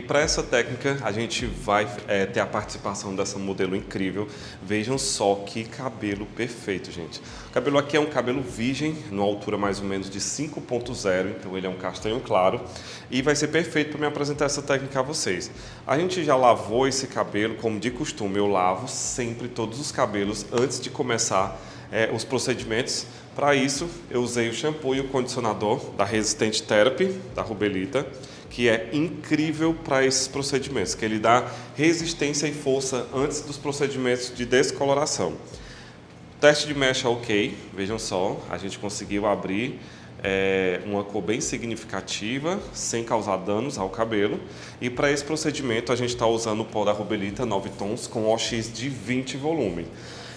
para essa técnica a gente vai ter a participação dessa modelo incrível. Vejam só que cabelo perfeito, gente. O cabelo aqui é um cabelo virgem, numa altura mais ou menos de 5.0, então ele é um castanho claro. E vai ser perfeito para me apresentar essa técnica a vocês. A gente já lavou esse cabelo, como de costume, eu lavo sempre todos os cabelos antes de começar os procedimentos. Para isso, eu usei o shampoo e o condicionador da Resistente Therapy, da Rubelita, que é incrível para esses procedimentos, que ele dá resistência e força antes dos procedimentos de descoloração. O teste de mecha ok, vejam só, a gente conseguiu abrir uma cor bem significativa, sem causar danos ao cabelo. E para esse procedimento a gente está usando o pó da Rubelita 9 tons com OX de 20 volume.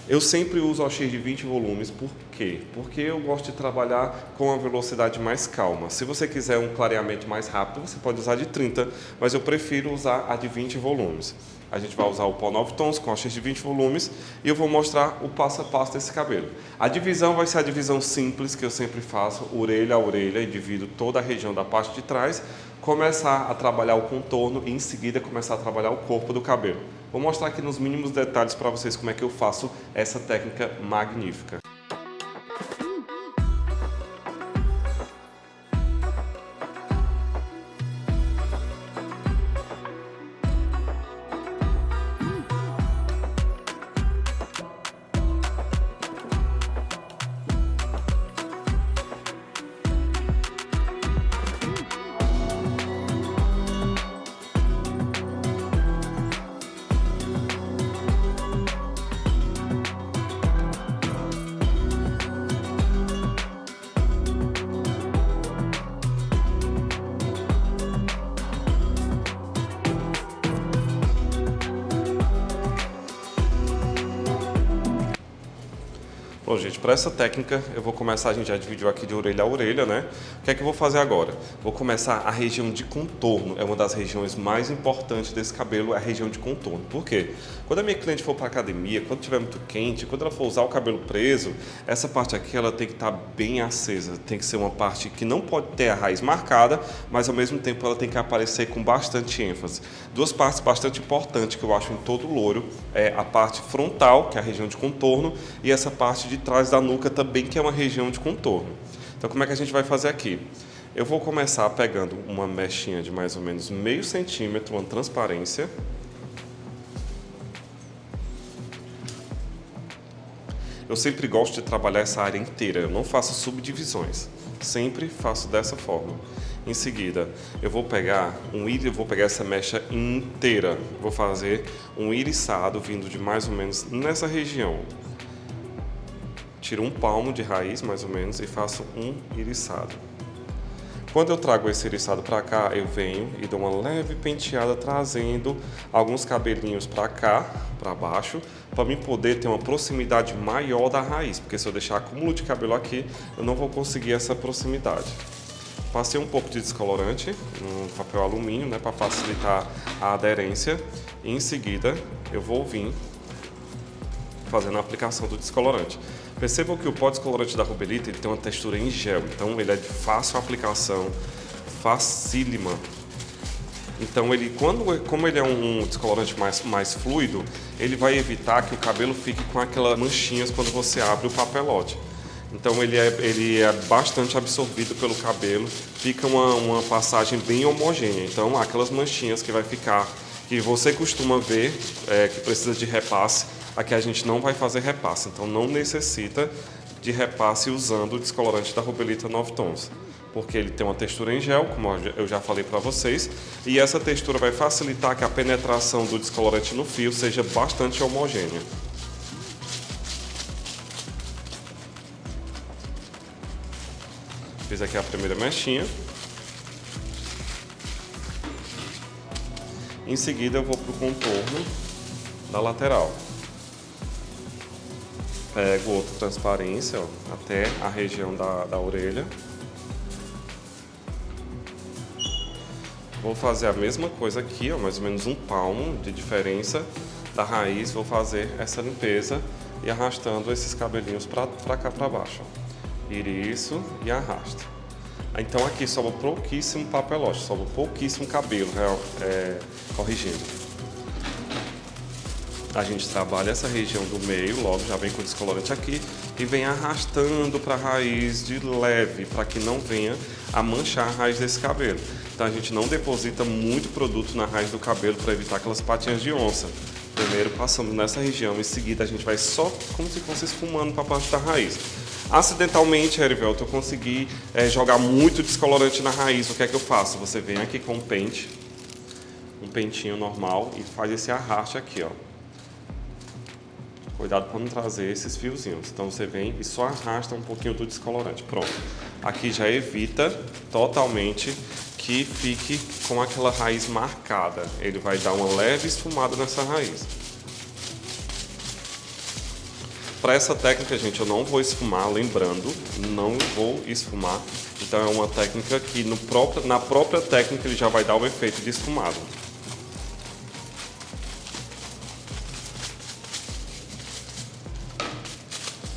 Eu sempre uso OX de 20 volumes, por quê? Porque eu gosto de trabalhar com uma velocidade mais calma. Se você quiser um clareamento mais rápido, você pode usar de 30, mas eu prefiro usar a de 20 volumes. A gente vai usar o pó 9 tons com OX de 20 volumes e eu vou mostrar o passo a passo desse cabelo. A divisão vai ser a divisão simples que eu sempre faço, orelha a orelha, e divido toda a região da parte de trás, começar a trabalhar o contorno e em seguida começar a trabalhar o corpo do cabelo. Vou mostrar aqui nos mínimos detalhes para vocês como é que eu faço essa técnica magnífica. Bom, gente, para essa técnica eu vou começar, a gente já dividiu aqui de orelha a orelha, né? O que é que eu vou fazer agora? Vou começar a região de contorno, é uma das regiões mais importantes desse cabelo, é a região de contorno. Por quê? Quando a minha cliente for para a academia, quando estiver muito quente, quando ela for usar o cabelo preso, essa parte aqui ela tem que estar bem acesa, tem que ser uma parte que não pode ter a raiz marcada, mas ao mesmo tempo ela tem que aparecer com bastante ênfase. Duas partes bastante importantes que eu acho em todo louro é a parte frontal, que é a região de contorno, e essa parte de trás da nuca também, que é uma região de contorno. Então, como é que a gente vai fazer aqui? Eu vou começar pegando uma mechinha de mais ou menos meio centímetro, uma transparência. Eu sempre gosto de trabalhar essa área inteira, eu não faço subdivisões, sempre faço dessa forma. Em seguida, eu vou pegar essa mecha inteira, vou fazer um iriçado vindo de mais ou menos nessa região. Tiro um palmo de raiz, mais ou menos, e faço um iriçado. Quando eu trago esse iriçado para cá, eu venho e dou uma leve penteada, trazendo alguns cabelinhos para cá, para baixo, para mim poder ter uma proximidade maior da raiz, porque se eu deixar acúmulo de cabelo aqui, eu não vou conseguir essa proximidade. Passei um pouco de descolorante no papel alumínio, né, para facilitar a aderência, e em seguida eu vou vir fazendo a aplicação do descolorante. Percebam que o pó descolorante da Rubelita ele tem uma textura em gel, então ele é de fácil aplicação, facílima. Então como ele é um descolorante mais fluido, ele vai evitar que o cabelo fique com aquelas manchinhas quando você abre o papelote. Então ele é bastante absorvido pelo cabelo, fica uma passagem bem homogênea. Então aquelas manchinhas que vai ficar, que você costuma ver, que precisa de repasse, aqui a gente não vai fazer repasse, então não necessita de repasse usando o descolorante da Rubelita 9 tons, porque ele tem uma textura em gel, como eu já falei para vocês, e essa textura vai facilitar que a penetração do descolorante no fio seja bastante homogênea. Fiz aqui a primeira mechinha. Em seguida eu vou para o contorno da lateral. Pego outra transparência, ó, até a região da orelha. Vou fazer a mesma coisa aqui, ó, mais ou menos um palmo de diferença da raiz. Vou fazer essa limpeza e arrastando esses cabelinhos para cá para baixo. Ó. Isso e arrasta. Então aqui sobra pouquíssimo papelote, sobra pouquíssimo cabelo corrigindo. A gente trabalha essa região do meio, logo já vem com o descolorante aqui e vem arrastando para a raiz de leve, para que não venha a manchar a raiz desse cabelo. Então a gente não deposita muito produto na raiz do cabelo para evitar aquelas patinhas de onça. Primeiro passando nessa região, em seguida a gente vai só como se fosse esfumando para a parte da raiz. Acidentalmente, Erivelto, eu consegui jogar muito descolorante na raiz. O que é que eu faço? Você vem aqui com um pente, um pentinho normal e faz esse arraste aqui, ó. Cuidado para não trazer esses fiozinhos. Então você vem e só arrasta um pouquinho do descolorante. Pronto. Aqui já evita totalmente que fique com aquela raiz marcada. Ele vai dar uma leve esfumada nessa raiz. Para essa técnica, gente, eu não vou esfumar, lembrando, não vou esfumar. Então é uma técnica que na própria técnica ele já vai dar o efeito de esfumado.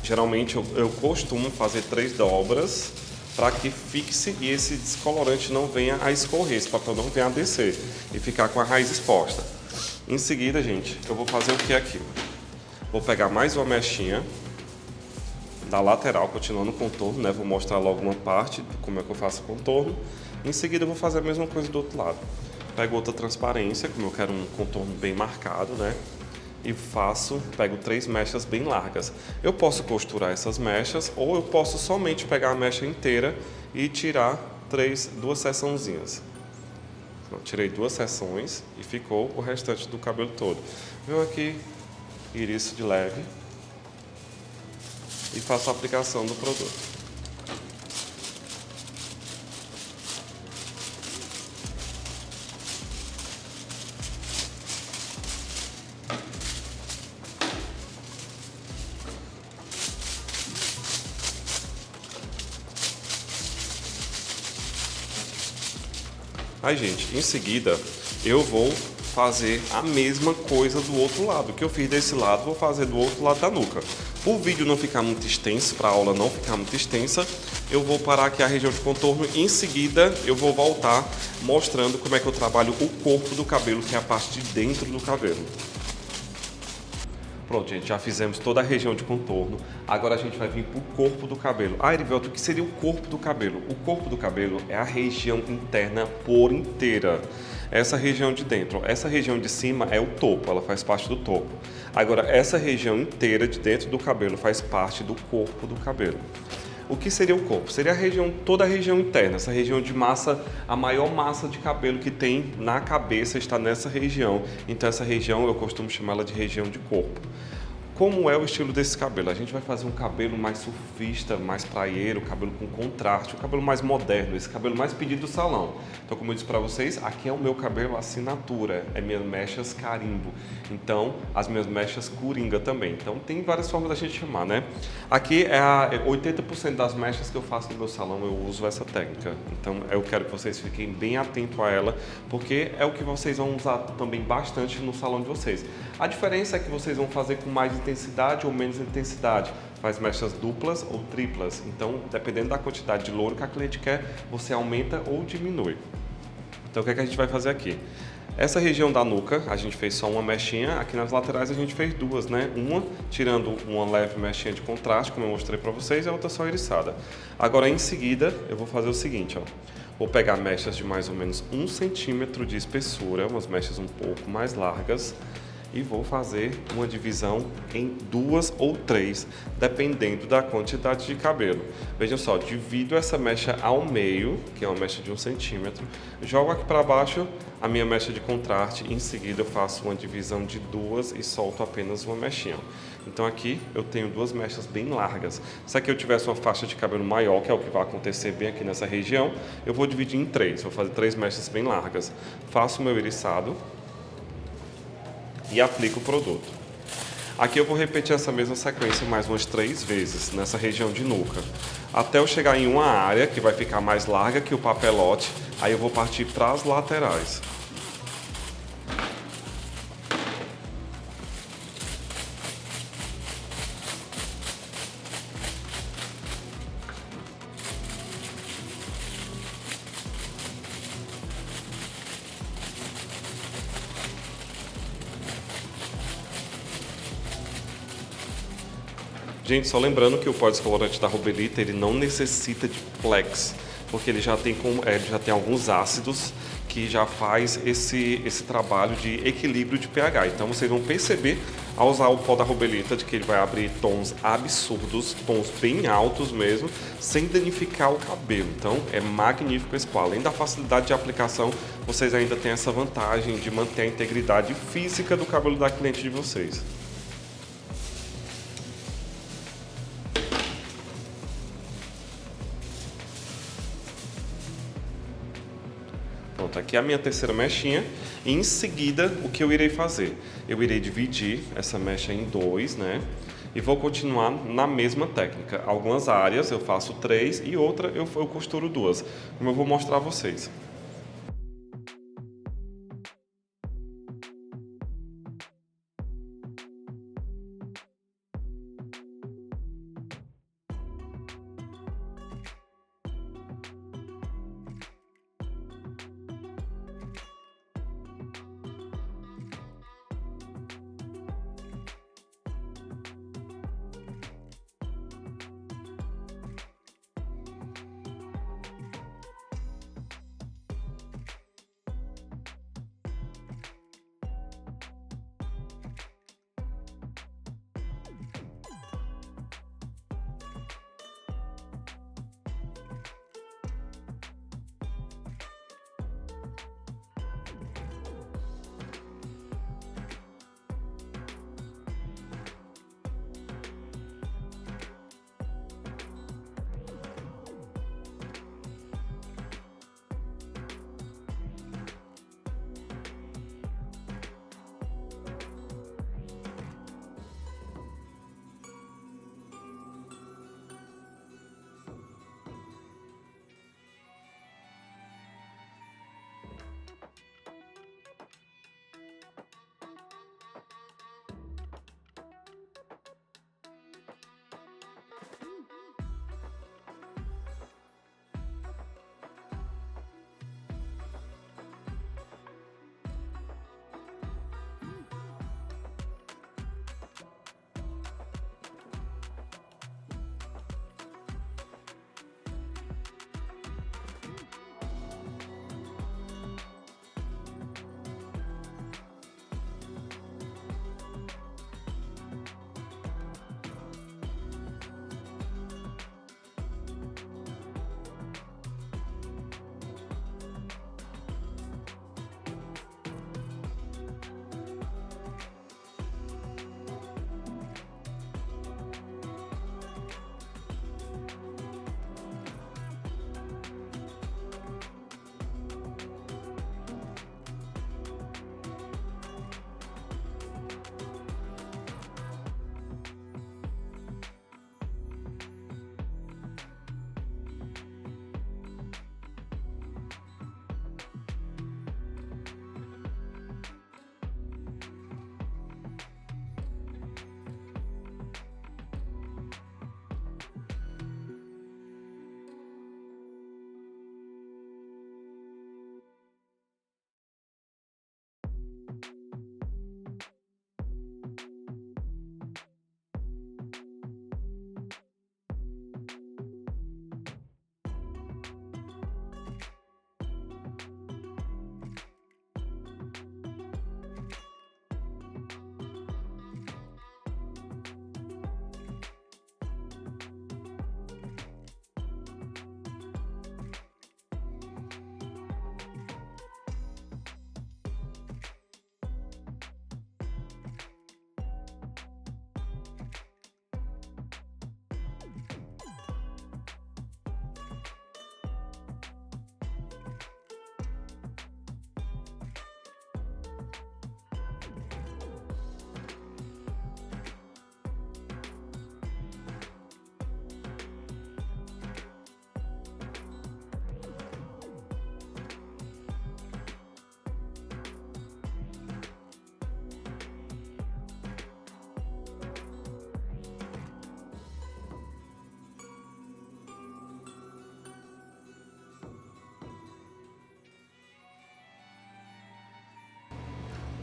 Geralmente eu costumo fazer 3 dobras para que fixe e esse descolorante não venha a escorrer, esse papel não venha a descer e ficar com a raiz exposta. Em seguida, gente, eu vou fazer o que aqui? Vou pegar mais uma mechinha da lateral, continuando o contorno, né? Vou mostrar logo uma parte de como é que eu faço o contorno. Em seguida eu vou fazer a mesma coisa do outro lado. Pego outra transparência, como eu quero um contorno bem marcado, né? E pego 3 mechas bem largas. Eu posso costurar essas mechas ou eu posso somente pegar a mecha inteira e tirar 2 seçãozinhas. Tirei 2 seções e ficou o restante do cabelo todo. Venho aqui, iriço de leve e faço a aplicação do produto. Aí, gente, em seguida eu vou fazer a mesma coisa do outro lado. O que eu fiz desse lado, vou fazer do outro lado da nuca. Para o vídeo não ficar muito extenso, para a aula não ficar muito extensa, eu vou parar aqui a região de contorno e em seguida eu vou voltar mostrando como é que eu trabalho o corpo do cabelo, que é a parte de dentro do cabelo. Pronto, gente, já fizemos toda a região de contorno. Agora a gente vai vir para o corpo do cabelo. Ah, Erivelto, o que seria o corpo do cabelo? O corpo do cabelo é a região interna por inteira. Essa região de dentro, essa região de cima é o topo, ela faz parte do topo. Agora, essa região inteira de dentro do cabelo faz parte do corpo do cabelo. O que seria o corpo? Seria toda a região interna, essa região de massa, a maior massa de cabelo que tem na cabeça está nessa região. Então essa região eu costumo chamá-la de região de corpo. Como é o estilo desse cabelo? A gente vai fazer um cabelo mais surfista, mais praieiro, cabelo com contraste, um cabelo mais moderno, esse cabelo mais pedido do salão. Então, como eu disse para vocês, aqui é o meu cabelo assinatura, é minhas mechas carimbo. Então, as minhas mechas coringa também. Então, tem várias formas da gente chamar, né? Aqui é 80% das mechas que eu faço no meu salão, eu uso essa técnica. Então, eu quero que vocês fiquem bem atentos a ela, porque é o que vocês vão usar também bastante no salão de vocês. A diferença é que vocês vão fazer com mais intensidade ou menos intensidade. Faz mechas duplas ou triplas. Então, dependendo da quantidade de louro que a cliente quer, você aumenta ou diminui. Então, o que é que a gente vai fazer aqui? Essa região da nuca, a gente fez só uma mechinha. Aqui nas laterais a gente fez 2, né? Uma tirando uma leve mechinha de contraste, como eu mostrei para vocês, e a outra só eriçada. Agora, em seguida, eu vou fazer o seguinte, ó. Vou pegar mechas de mais ou menos 1 centímetro de espessura, umas mechas um pouco mais largas, e vou fazer uma divisão em 2 ou 3, dependendo da quantidade de cabelo. Vejam só, divido essa mecha ao meio, que é uma mecha de 1 centímetro, jogo aqui para baixo a minha mecha de contraste, e em seguida eu faço uma divisão de 2 e solto apenas uma mechinha. Então aqui eu tenho 2 mechas bem largas. Se aqui eu tivesse uma faixa de cabelo maior, que é o que vai acontecer bem aqui nessa região, eu vou dividir em 3, vou fazer 3 mechas bem largas. Faço o meu eriçado e aplico o produto. Aqui eu vou repetir essa mesma sequência mais umas 3 vezes, nessa região de nuca, até eu chegar em uma área que vai ficar mais larga que o papelote, aí eu vou partir para as laterais. Gente, só lembrando que o pó descolorante da Robelita, ele não necessita de Plex, porque ele já tem, ele já tem alguns ácidos que já faz esse trabalho de equilíbrio de pH. Então vocês vão perceber ao usar o pó da Robelita de que ele vai abrir tons absurdos, tons bem altos mesmo, sem danificar o cabelo. Então é magnífico esse pó. Além da facilidade de aplicação, vocês ainda têm essa vantagem de manter a integridade física do cabelo da cliente de vocês. Pronto, aqui é a minha terceira mechinha. E em seguida, o que eu irei fazer? Eu irei dividir essa mecha em dois, né? E vou continuar na mesma técnica. Algumas áreas eu faço 3 e outra eu costuro 2, como eu vou mostrar a vocês.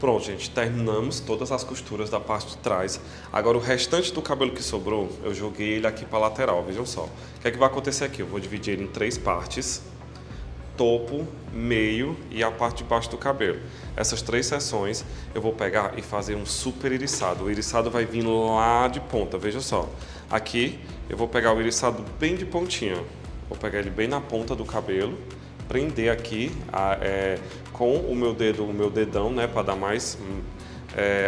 Pronto, gente, terminamos todas as costuras da parte de trás. Agora o restante do cabelo que sobrou, eu joguei ele aqui para a lateral, vejam só. O que é que vai acontecer aqui? Eu vou dividir ele em 3 partes. Topo, meio e a parte de baixo do cabelo. Essas 3 seções eu vou pegar e fazer um super iriçado. O iriçado vai vir lá de ponta, veja só. Aqui eu vou pegar o iriçado bem de pontinha. Vou pegar ele bem na ponta do cabelo, prender aqui com o meu dedão, né, para dar mais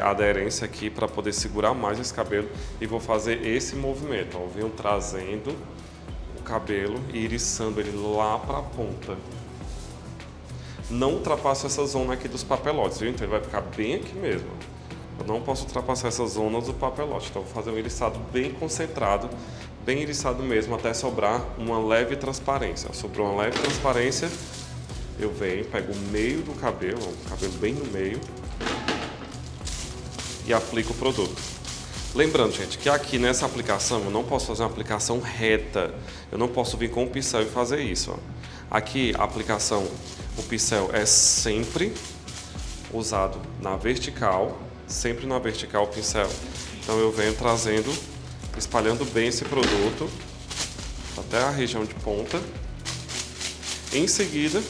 aderência aqui, para poder segurar mais esse cabelo. E vou fazer esse movimento, ó. Eu venho trazendo o cabelo e iriçando ele lá para a ponta. Não ultrapasso essa zona aqui dos papelotes, viu? Então ele vai ficar bem aqui mesmo. Eu não posso ultrapassar essas zonas do papelote, então eu vou fazer um iriçado bem concentrado, bem iriçado mesmo, até sobrar uma leve transparência. Sobrou uma leve transparência, eu venho, pego o meio do cabelo, o cabelo bem no meio, e aplico o produto. Lembrando, gente, que aqui nessa aplicação eu não posso fazer uma aplicação reta, eu não posso vir com o pincel e fazer isso, ó. Aqui a aplicação, o pincel é sempre usado na vertical, sempre na vertical o pincel. Então eu venho trazendo, espalhando bem esse produto até a região de ponta. Em seguida,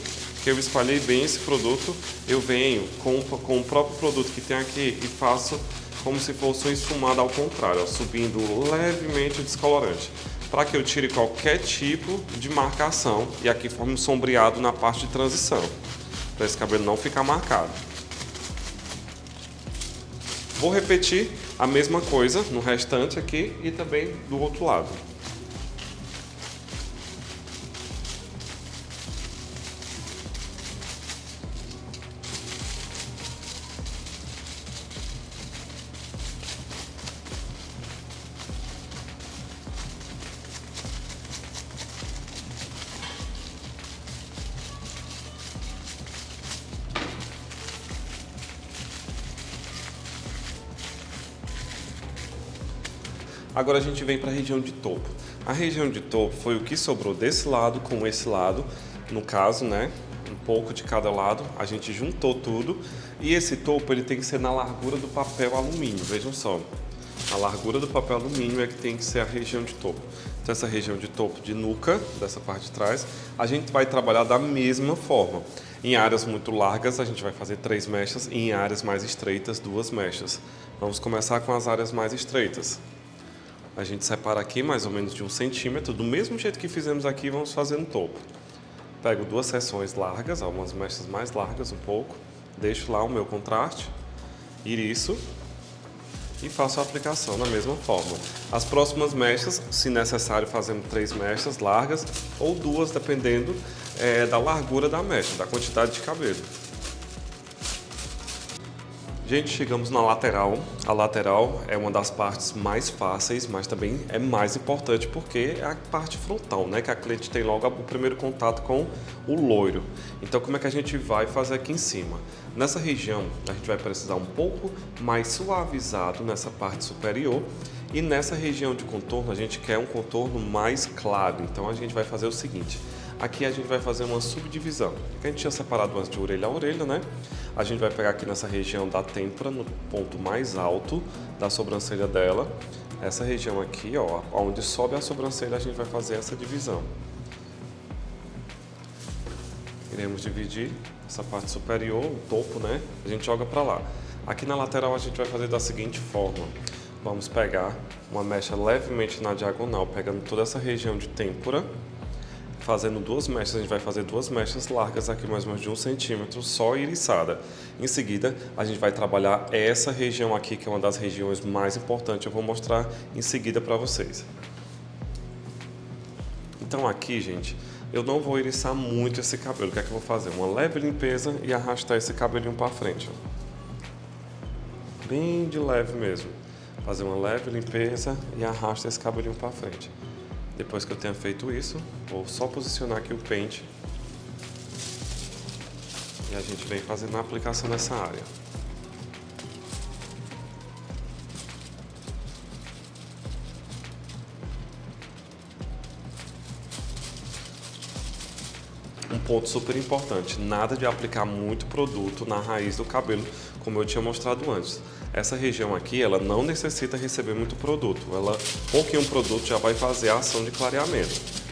que eu espalhei bem esse produto, eu venho com o próprio produto que tem aqui e faço como se fosse um esfumado ao contrário, ó, subindo levemente o descolorante, para que eu tire qualquer tipo de marcação e aqui forme um sombreado na parte de transição, para esse cabelo não ficar marcado. Vou repetir a mesma coisa no restante aqui e também do outro lado. Agora a gente vem para a região de topo. A região de topo foi o que sobrou desse lado com esse lado, no caso, né? Um pouco de cada lado, a gente juntou tudo e esse topo ele tem que ser na largura do papel alumínio, vejam só. A largura do papel alumínio é que tem que ser a região de topo. Então essa região de topo de nuca, dessa parte de trás, a gente vai trabalhar da mesma forma. Em áreas muito largas a gente vai fazer 3 mechas e em áreas mais estreitas 2 mechas. Vamos começar com as áreas mais estreitas. A gente separa aqui mais ou menos de 1 centímetro, do mesmo jeito que fizemos aqui, vamos fazer no topo. Pego 2 seções largas, algumas mechas mais largas um pouco, deixo lá o meu contraste, iriço e faço a aplicação da mesma forma. As próximas mechas, se necessário, fazemos 3 mechas largas ou 2, dependendo da largura da mecha, da quantidade de cabelo. Gente, chegamos na lateral. A lateral é uma das partes mais fáceis, mas também é mais importante porque é a parte frontal, né? Que a cliente tem logo o primeiro contato com o loiro. Então, como é que a gente vai fazer aqui em cima? Nessa região, a gente vai precisar um pouco mais suavizado nessa parte superior. E nessa região de contorno, a gente quer um contorno mais claro. Então, a gente vai fazer o seguinte. Aqui a gente vai fazer uma subdivisão. Aqui a gente tinha separado umas de orelha a orelha, né? A gente vai pegar aqui nessa região da têmpora, no ponto mais alto da sobrancelha dela. Essa região aqui, ó, onde sobe a sobrancelha, a gente vai fazer essa divisão. Iremos dividir essa parte superior, o topo, né? A gente joga para lá. Aqui na lateral a gente vai fazer da seguinte forma. Vamos pegar uma mecha levemente na diagonal, pegando toda essa região de têmpora. Fazendo 2 mechas, a gente vai fazer 2 mechas largas aqui, mais ou menos de 1 centímetro, só iriçada. Em seguida, a gente vai trabalhar essa região aqui, que é uma das regiões mais importantes. Eu vou mostrar em seguida para vocês. Então aqui, gente, eu não vou iriçar muito esse cabelo. O que é que eu vou fazer? Uma leve limpeza e arrastar esse cabelinho para frente. Ó. Bem de leve mesmo. Fazer uma leve limpeza e arrasta esse cabelinho para frente. Depois que eu tenha feito isso, vou só posicionar aqui o pente e a gente vem fazendo a aplicação nessa área. Um ponto super importante, nada de aplicar muito produto na raiz do cabelo, como eu tinha mostrado antes. Essa região aqui, ela não necessita receber muito produto, pouquinho produto já vai fazer a ação de clareamento.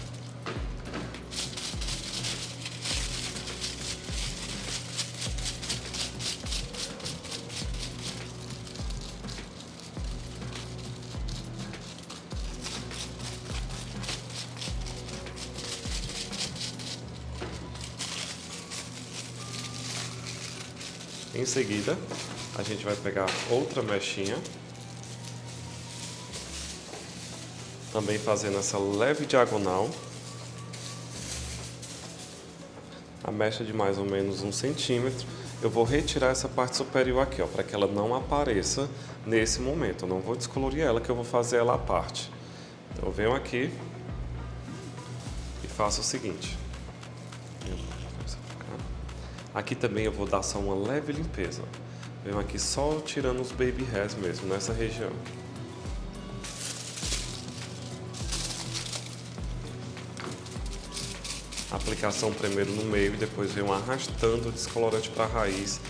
Em seguida, a gente vai pegar outra mechinha, também fazendo essa leve diagonal, a mecha de mais ou menos 1 centímetro. Eu vou retirar essa parte superior aqui, ó, para que ela não apareça nesse momento. Eu não vou descolorir ela, que eu vou fazer ela à parte. Então eu venho aqui e faço o seguinte. Aqui também eu vou dar só uma leve limpeza. Venho aqui só tirando os baby hairs mesmo, nessa região. Aplicação primeiro no meio e depois venho arrastando o descolorante para a raiz,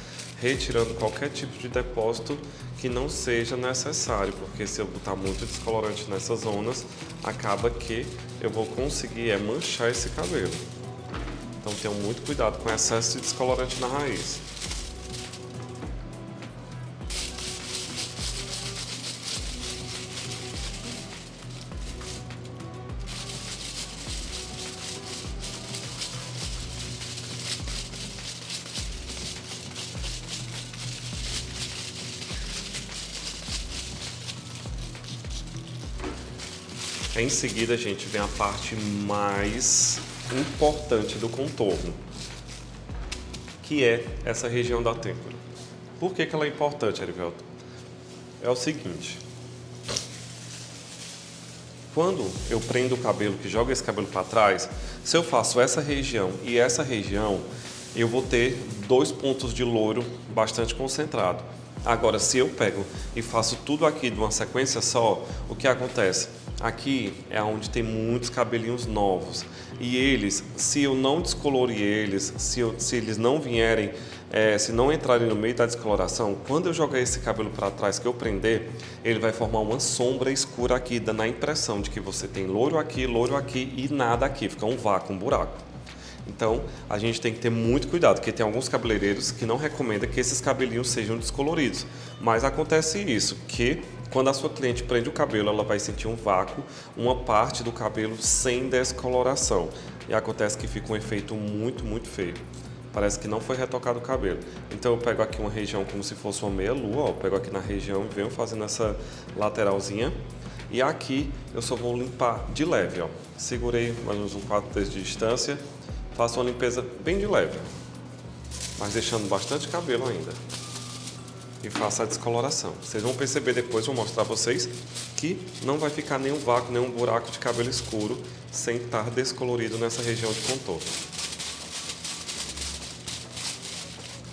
retirando qualquer tipo de depósito que não seja necessário, porque se eu botar muito descolorante nessas zonas, acaba que eu vou conseguir manchar esse cabelo. Então tenham muito cuidado com excesso de descolorante na raiz. Em seguida, gente, vem a parte mais importante do contorno, que é essa região da têmpora. Por que ela é importante, Erivelto? É o seguinte: quando eu prendo o cabelo, que joga esse cabelo para trás, se eu faço essa região e essa região, eu vou ter 2 pontos de loiro bastante concentrado. Agora, se eu pego e faço tudo aqui de uma sequência só, o que acontece? Aqui é onde tem muitos cabelinhos novos e eles, se eu não descolorir eles, se eles não vierem, se não entrarem no meio da descoloração, quando eu jogar esse cabelo para trás que eu prender, ele vai formar uma sombra escura aqui, dando a impressão de que você tem loiro aqui e nada aqui, fica um vácuo, um buraco. Então, a gente tem que ter muito cuidado, porque tem alguns cabeleireiros que não recomendam que esses cabelinhos sejam descoloridos. Mas acontece isso, que quando a sua cliente prende o cabelo, ela vai sentir um vácuo, uma parte do cabelo sem descoloração. E acontece que fica um efeito muito, muito feio. Parece que não foi retocado o cabelo. Então eu pego aqui uma região como se fosse uma meia-lua, eu pego aqui na região e venho fazendo essa lateralzinha. E aqui eu só vou limpar de leve, ó. Segurei mais ou menos um 4 dedos de distância. Faço uma limpeza bem de leve, mas deixando bastante cabelo ainda. E faço a descoloração. Vocês vão perceber depois, vou mostrar para vocês, que não vai ficar nenhum vácuo, nenhum buraco de cabelo escuro sem estar descolorido nessa região de contorno.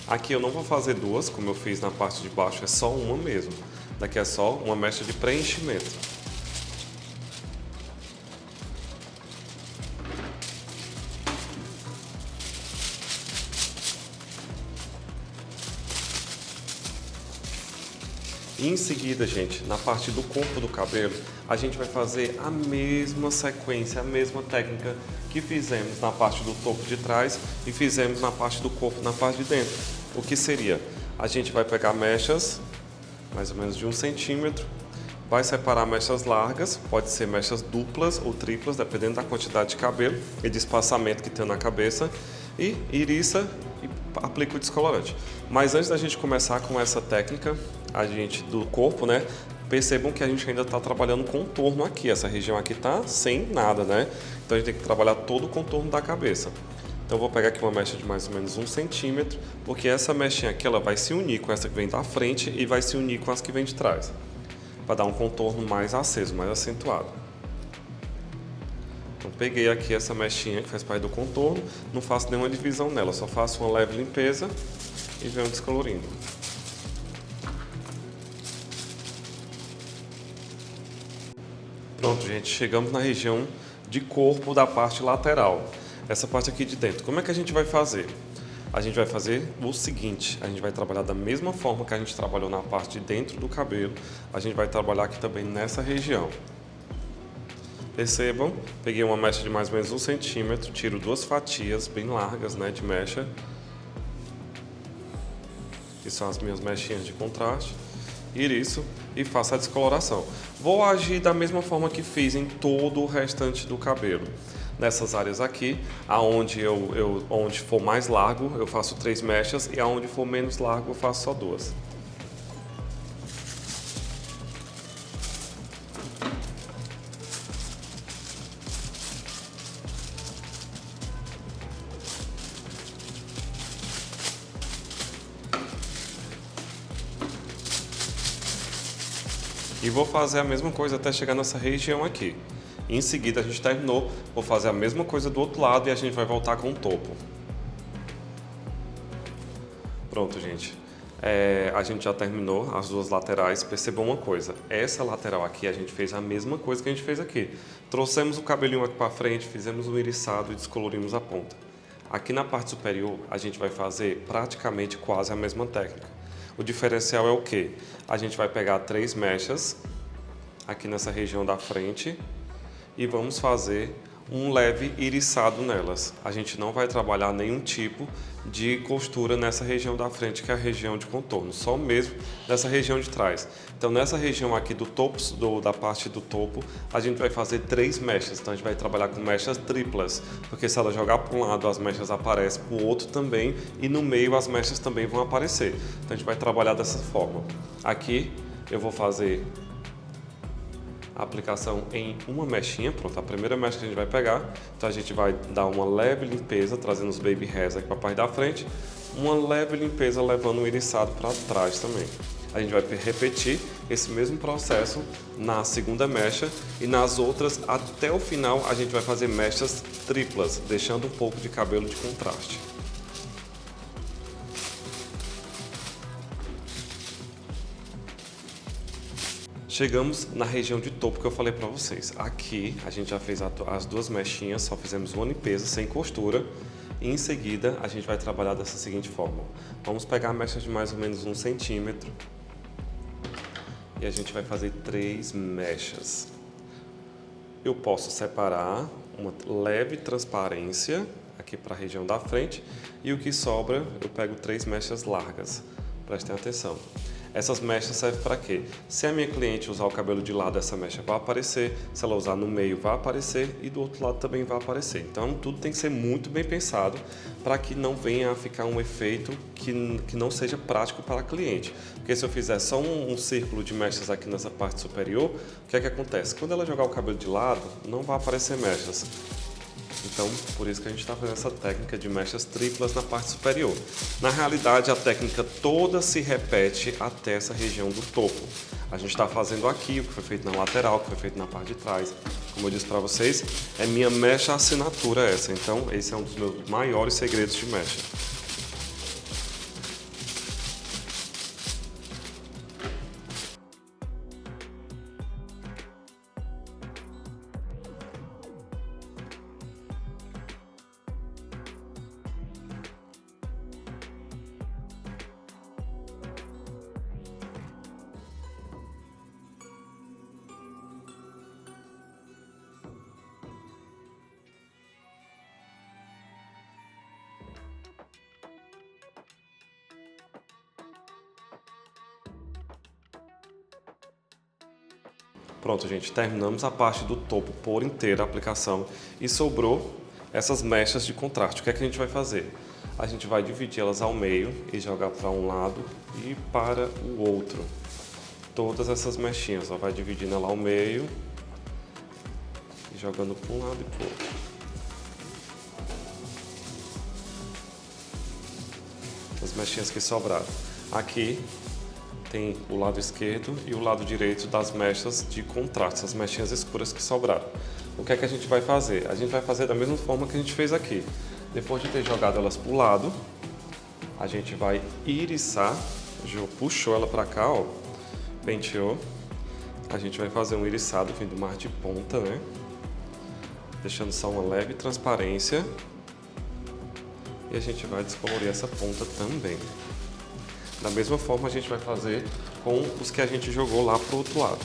Aqui eu não vou fazer duas, como eu fiz na parte de baixo, é só uma mesmo. Daqui é só uma mecha de preenchimento. E em seguida, gente, na parte do corpo do cabelo, a gente vai fazer a mesma sequência, a mesma técnica que fizemos na parte do topo de trás e fizemos na parte do corpo, na parte de dentro. O que seria? A gente vai pegar mechas, mais ou menos de 1 centímetro, vai separar mechas largas, pode ser mechas duplas ou triplas, dependendo da quantidade de cabelo e de espaçamento que tem na cabeça, e iriça e aplica o descolorante. Mas antes da gente começar com essa técnica, a gente do corpo, né? Percebam que a gente ainda está trabalhando contorno aqui. Essa região aqui está sem nada, né? Então a gente tem que trabalhar todo o contorno da cabeça. Então eu vou pegar aqui uma mecha de mais ou menos 1 centímetro, porque essa mechinha aqui ela vai se unir com essa que vem da frente e vai se unir com as que vem de trás, para dar um contorno mais aceso, mais acentuado. Então peguei aqui essa mechinha que faz parte do contorno, não faço nenhuma divisão nela, só faço uma leve limpeza e venho descolorindo. Pronto, gente, chegamos na região de corpo da parte lateral. essa parte aqui de dentro. Como é que a gente vai fazer? A gente vai fazer o seguinte, a gente vai trabalhar da mesma forma que a gente trabalhou na parte de dentro do cabelo, a gente vai trabalhar aqui também nessa região. Percebam, peguei uma mecha de mais ou menos 1 centímetro, tiro 2 fatias bem largas, né, de mecha. Que são as minhas mechinhas de contraste. Iriço e faço a descoloração. Vou agir da mesma forma que fiz em todo o restante do cabelo. Nessas áreas aqui, onde for mais largo, eu faço 3 mechas e aonde for menos largo, eu faço só 2. E vou fazer a mesma coisa até chegar nessa região aqui. Em seguida a gente terminou, vou fazer a mesma coisa do outro lado e a gente vai voltar com o topo. Pronto, gente. A gente já terminou as duas laterais. Percebam uma coisa, essa lateral aqui a gente fez a mesma coisa que a gente fez aqui. Trouxemos o cabelinho aqui para frente, fizemos um iriçado e descolorimos a ponta. Aqui na parte superior a gente vai fazer praticamente quase a mesma técnica. O diferencial é o quê? A gente vai pegar 3 mechas aqui nessa região da frente e vamos fazer um leve iriçado nelas. A gente não vai trabalhar nenhum tipo de costura nessa região da frente, que é a região de contorno, só mesmo nessa região de trás. Então nessa região aqui do topo, da parte do topo, a gente vai fazer 3 mechas. Então a gente vai trabalhar com mechas triplas, porque se ela jogar para um lado as mechas aparecem para o outro também e no meio as mechas também vão aparecer. Então a gente vai trabalhar dessa forma. Aqui eu vou fazer a aplicação em uma mechinha, pronto, a primeira mecha que a gente vai pegar. Então a gente vai dar uma leve limpeza, trazendo os baby hairs aqui para a parte da frente, uma leve limpeza levando o iriçado para trás também. A gente vai repetir esse mesmo processo na segunda mecha e nas outras até o final a gente vai fazer mechas triplas, deixando um pouco de cabelo de contraste. Chegamos na região de topo que eu falei para vocês. Aqui a gente já fez as duas mechinhas, só fizemos uma limpeza sem costura. E em seguida a gente vai trabalhar dessa seguinte forma. Vamos pegar a mecha de mais ou menos 1 centímetro. E a gente vai fazer 3 mechas. Eu posso separar uma leve transparência aqui para a região da frente. E o que sobra eu pego 3 mechas largas. Prestem atenção. Essas mechas servem para quê? Se a minha cliente usar o cabelo de lado, essa mecha vai aparecer. Se ela usar no meio, vai aparecer. E do outro lado também vai aparecer. Então, tudo tem que ser muito bem pensado para que não venha a ficar um efeito que não seja prático para a cliente. Porque se eu fizer só um círculo de mechas aqui nessa parte superior, o que é que acontece? Quando ela jogar o cabelo de lado, não vai aparecer mechas. Então, por isso que a gente está fazendo essa técnica de mechas triplas na parte superior. Na realidade, a técnica toda se repete até essa região do topo. A gente está fazendo aqui o que foi feito na lateral, o que foi feito na parte de trás. Como eu disse para vocês, é minha mecha assinatura essa. Então, esse é um dos meus maiores segredos de mecha. Pronto, gente, terminamos a parte do topo por inteira a aplicação e sobrou essas mechas de contraste. O que é que a gente vai fazer? A gente vai dividir elas ao meio e jogar para um lado e para o outro. Todas essas mechinhas, ó, vai dividindo ela ao meio e jogando para um lado e para o outro. As mechinhas que sobraram. Aqui tem o lado esquerdo e o lado direito das mechas de contraste, as mechinhas escuras que sobraram. O que é que a gente vai fazer? A gente vai fazer da mesma forma que a gente fez aqui. Depois de ter jogado elas para o lado, a gente vai iriçar, puxou ela para cá, ó, penteou. A gente vai fazer um iriçado vindo mais de ponta, né? Deixando só uma leve transparência. E a gente vai descolorir essa ponta também. Da mesma forma a gente vai fazer com os que a gente jogou lá pro outro lado.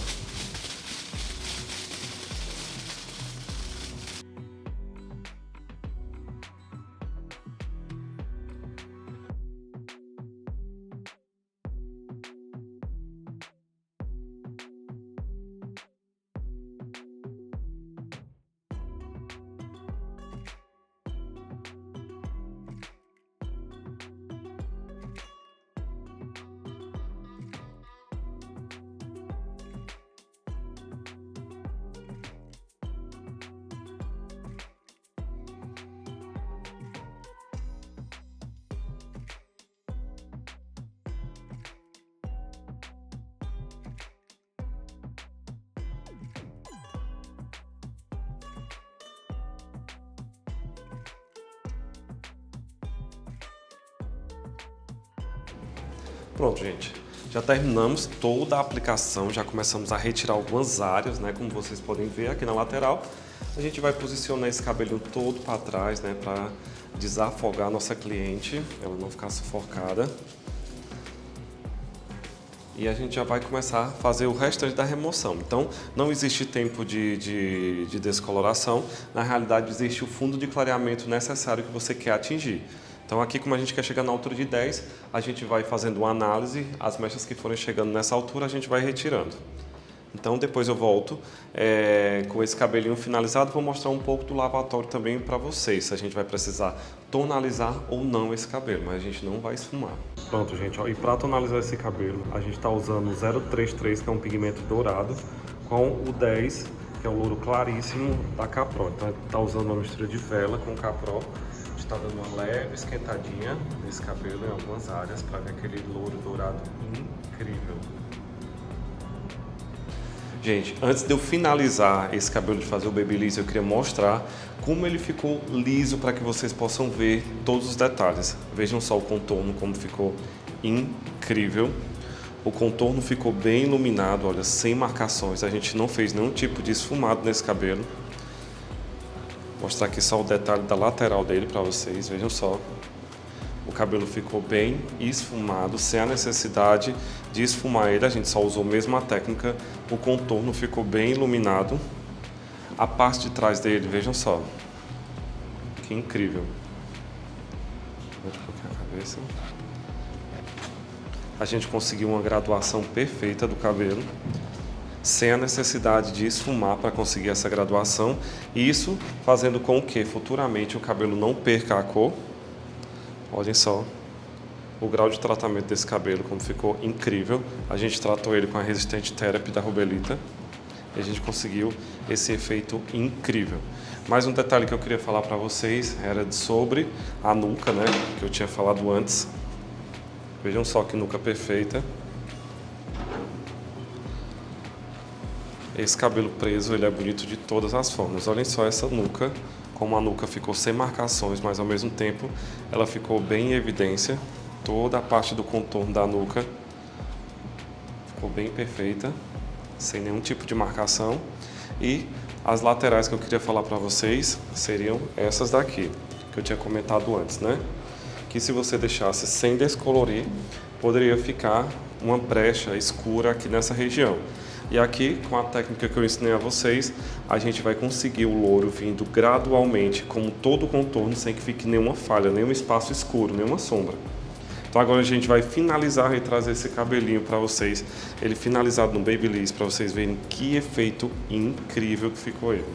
Pronto, gente. Já terminamos toda a aplicação, já começamos a retirar algumas áreas, né? Como vocês podem ver aqui na lateral. A gente vai posicionar esse cabelinho todo para trás, né? Para desafogar a nossa cliente, ela não ficar sufocada. E a gente já vai começar a fazer o restante da remoção. Então, não existe tempo de descoloração. Na realidade, existe o fundo de clareamento necessário que você quer atingir. Então aqui, como a gente quer chegar na altura de 10, a gente vai fazendo uma análise, as mechas que forem chegando nessa altura a gente vai retirando. Então depois eu volto com esse cabelinho finalizado, vou mostrar um pouco do lavatório também para vocês, se a gente vai precisar tonalizar ou não esse cabelo, mas a gente não vai esfumar. Pronto, gente, ó, e para tonalizar esse cabelo, a gente está usando o 033, que é um pigmento dourado, com o 10, que é o louro claríssimo da Capro. Então está usando uma mistura de vela com Capro. Está dando uma leve esquentadinha nesse cabelo em algumas áreas para ver aquele louro dourado incrível. Gente, antes de eu finalizar esse cabelo de fazer o Babyliss, eu queria mostrar como ele ficou liso para que vocês possam ver todos os detalhes. Vejam só o contorno como ficou incrível. O contorno ficou bem iluminado, olha, sem marcações. A gente não fez nenhum tipo de esfumado nesse cabelo. Vou mostrar aqui só o detalhe da lateral dele para vocês, vejam só. O cabelo ficou bem esfumado, sem a necessidade de esfumar ele, a gente só usou mesmo a técnica. O contorno ficou bem iluminado. A parte de trás dele, vejam só. Que incrível. Vou um pouquinho a cabeça. A gente conseguiu uma graduação perfeita do cabelo, sem a necessidade de esfumar para conseguir essa graduação. Isso fazendo com que futuramente o cabelo não perca a cor. Olhem só o grau de tratamento desse cabelo, como ficou incrível. A gente tratou ele com a Resistente Therapy da Rubelita e a gente conseguiu esse efeito incrível. Mais um detalhe que eu queria falar para vocês era sobre a nuca, né, que eu tinha falado antes. Vejam só que nuca perfeita. Esse cabelo preso, ele é bonito de todas as formas. Olhem só essa nuca, como a nuca ficou sem marcações, mas ao mesmo tempo ela ficou bem em evidência. Toda a parte do contorno da nuca ficou bem perfeita, sem nenhum tipo de marcação. E as laterais que eu queria falar para vocês seriam essas daqui, que eu tinha comentado antes, né? Que se você deixasse sem descolorir, poderia ficar uma brecha escura aqui nessa região. E aqui, com a técnica que eu ensinei a vocês, a gente vai conseguir o louro vindo gradualmente, como todo o contorno, sem que fique nenhuma falha, nenhum espaço escuro, nenhuma sombra. Então agora a gente vai finalizar e trazer esse cabelinho para vocês, ele finalizado no Babyliss, para vocês verem que efeito incrível que ficou ele.